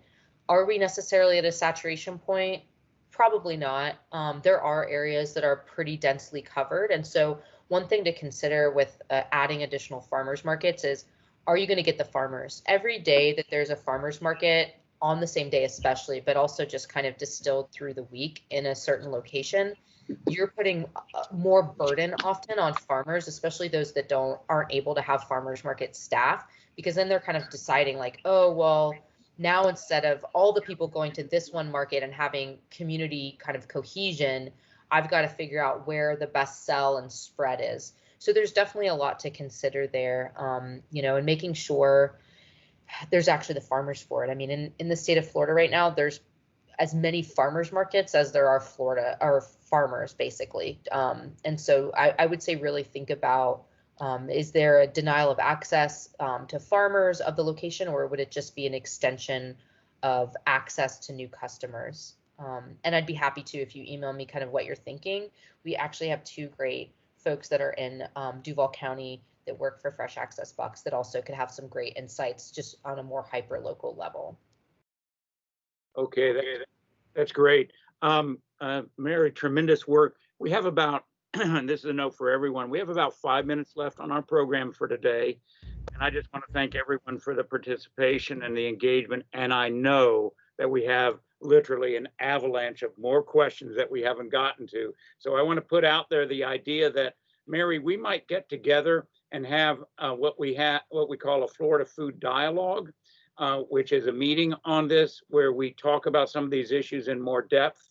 Are we necessarily at a saturation point? Probably not. There are areas that are pretty densely covered. And so one thing to consider with adding additional farmers markets is, are you going to get the farmers? Every day that there's a farmers market, on the same day especially, but also just kind of distilled through the week in a certain location, you're putting more burden often on farmers, especially those that aren't able to have farmers market staff, because then they're kind of deciding like, oh, well, now instead of all the people going to this one market and having community kind of cohesion, I've got to figure out where the best sell and spread is. So there's definitely a lot to consider there, and making sure there's actually the farmers for it. I mean, in the state of Florida right now, there's as many farmers markets as there are farmers, basically. And so I would say really think about, is there a denial of access to farmers of the location, or would it just be an extension of access to new customers? And I'd be happy to, if you email me kind of what you're thinking. We actually have two great folks that are in Duval County that work for Fresh Access Bucks that also could have some great insights just on a more hyper-local level. Okay, that's great. Mary, tremendous work. We have about, and this is a note for everyone, we have about 5 minutes left on our program for today. And I just want to thank everyone for the participation and the engagement. And I know that we have literally an avalanche of more questions that we haven't gotten to. So I want to put out there the idea that, Mary, we might get together and have what we call a Florida Food Dialogue, which is a meeting on this where we talk about some of these issues in more depth.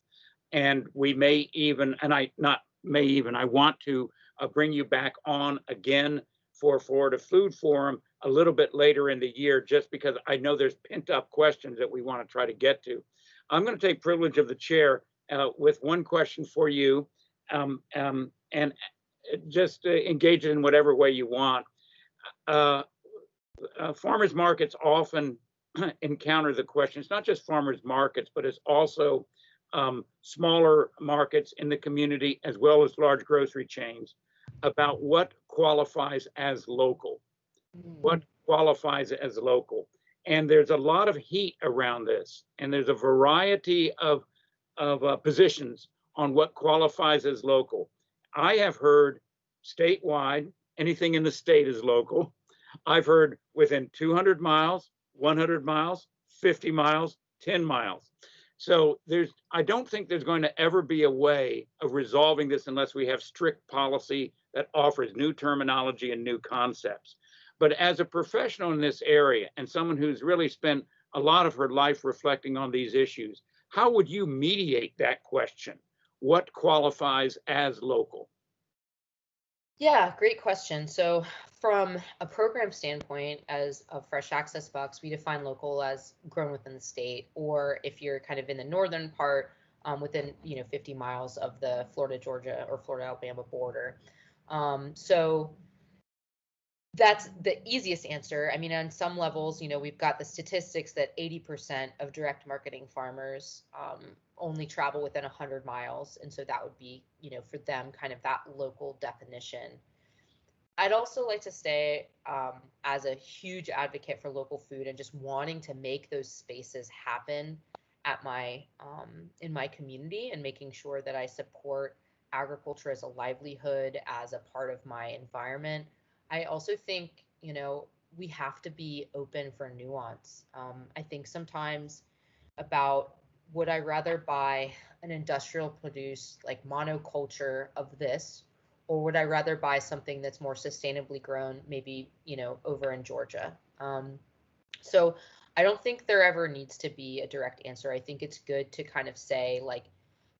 And we may even, I want to bring you back on again for Florida Food Forum a little bit later in the year, just because I know there's pent up questions that we want to try to get to. I'm going to take privilege of the chair with one question for you, and just engage it in whatever way you want. Farmers markets often encounter the question. It's not just farmers markets, but it's also smaller markets in the community as well as large grocery chains about what qualifies as local. What qualifies as local? And there's a lot of heat around this, and there's a variety of positions on what qualifies as local. I have heard statewide, anything in the state is local. I've heard within 200 miles, 100 miles, 50 miles, 10 miles. So I don't think there's going to ever be a way of resolving this unless we have strict policy that offers new terminology and new concepts. But as a professional in this area and someone who's really spent a lot of her life reflecting on these issues, how would you mediate that question? What qualifies as local? Yeah, great question. So from a program standpoint, as a fresh access box, we define local as grown within the state, or if you're kind of in the northern part, within 50 miles of the Florida, Georgia, or Florida, Alabama border. So that's the easiest answer. I mean, on some levels, we've got the statistics that 80% of direct marketing farmers only travel within 100 miles. And so that would be, for them, kind of that local definition. I'd also like to say, as a huge advocate for local food and just wanting to make those spaces happen at in my community, and making sure that I support agriculture as a livelihood, as a part of my environment. I also think, we have to be open for nuance. I think sometimes about, would I rather buy an industrial produced like monoculture of this, or would I rather buy something that's more sustainably grown, maybe, over in Georgia? So I don't think there ever needs to be a direct answer. I think it's good to kind of say, like,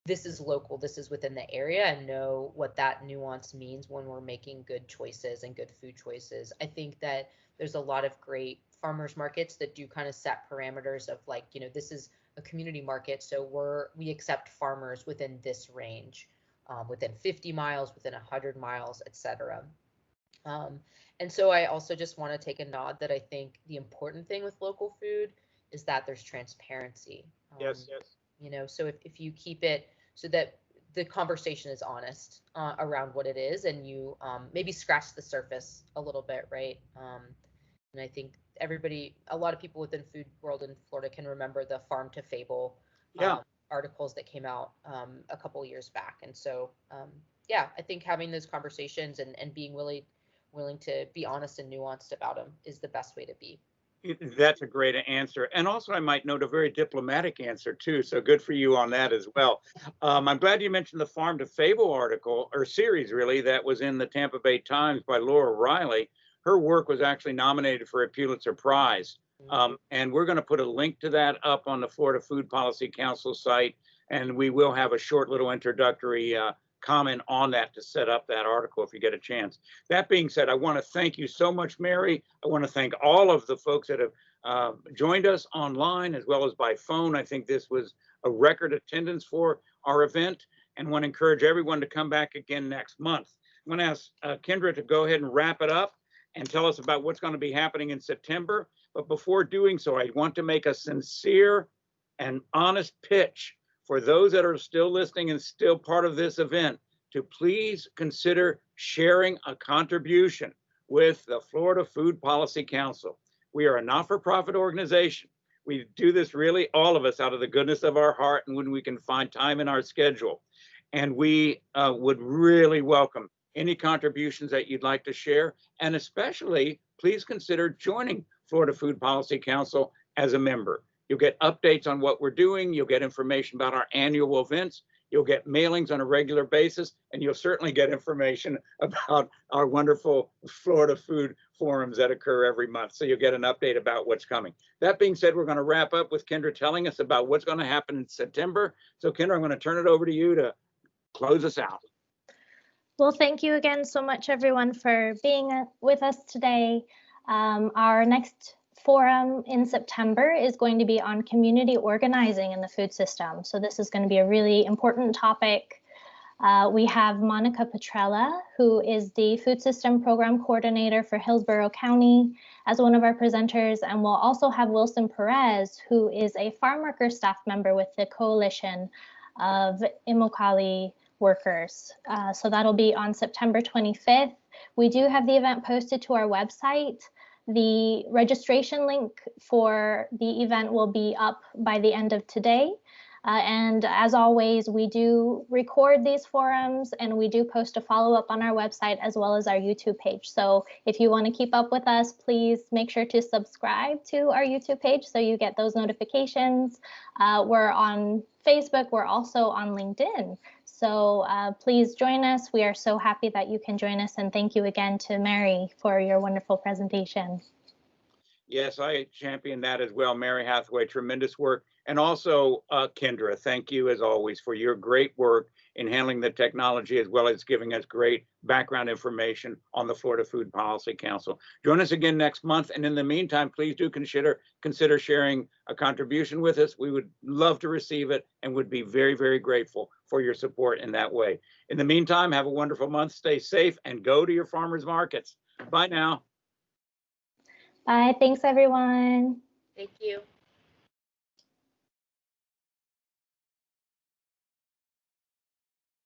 this is local, this is within the area, and know what that nuance means when we're making good choices and good food choices. I think that there's a lot of great farmers markets that do kind of set parameters of, like, this is a community market, so we accept farmers within this range, within 50 miles, within 100 miles, etc. And so I also just want to take a nod that I think the important thing with local food is that there's transparency. Yes. So if you keep it so that the conversation is honest around what it is, and you maybe scratch the surface a little bit, right? And I think a lot of people within food world in Florida can remember the Farm to Fable articles that came out a couple of years back. And so, I think having those conversations and being willing to be honest and nuanced about them is the best way to be. That's a great answer. And also, I might note, a very diplomatic answer too. So good for you on that as well. I'm glad you mentioned the Farm to Fable article, or series really, that was in the Tampa Bay Times by Laura Riley. Her work was actually nominated for a Pulitzer Prize. And we're going to put a link to that up on the Florida Food Policy Council site. And we will have a short little introductory comment on that to set up that article if you get a chance. That being said, I want to thank you so much, Mary. I want to thank all of the folks that have joined us online as well as by phone. I think this was a record attendance for our event, and want to encourage everyone to come back again next month. I'm going to ask Kendra to go ahead and wrap it up and tell us about what's going to be happening in September. But before doing so, I want to make a sincere and honest pitch for those that are still listening and still part of this event, to please consider sharing a contribution with the Florida Food Policy Council. We are a not-for-profit organization. We do this really, all of us, out of the goodness of our heart and when we can find time in our schedule. And we would really welcome any contributions that you'd like to share. And especially, please consider joining Florida Food Policy Council as a member. You'll get updates on what we're doing. You'll get information about our annual events. You'll get mailings on a regular basis, and you'll certainly get information about our wonderful Florida food forums that occur every month. So you'll get an update about what's coming. That being said, we're going to wrap up with Kendra telling us about what's going to happen in September. So Kendra, I'm going to turn it over to you to close us out. Well, thank you again so much, everyone, for being with us today. Our next forum in September is going to be on community organizing in the food system. So this is going to be a really important topic. We have Monica Petrella, who is the Food System Program Coordinator for Hillsborough County, as one of our presenters. And we'll also have Wilson Perez, who is a farm worker staff member with the Coalition of Immokalee Workers. So that'll be on September 25th. We do have the event posted to our website. The registration link for the event will be up by the end of today. And as always, we do record these forums and we do post a follow-up on our website as well as our YouTube page. So if you want to keep up with us, please make sure to subscribe to our YouTube page so you get those notifications. We're on Facebook. We're also on LinkedIn. So please join us. We are so happy that you can join us. And thank you again to Mary for your wonderful presentation. Yes, I champion that as well. Mary Hathaway, tremendous work. And also, Kendra, thank you as always for your great work in handling the technology as well as giving us great background information on the Florida Food Policy Council. Join us again next month. And in the meantime, please do consider sharing a contribution with us. We would love to receive it and would be very, very grateful for your support in that way. In the meantime, have a wonderful month. Stay safe and go to your farmers markets. Bye now. Bye. Thanks, everyone. Thank you.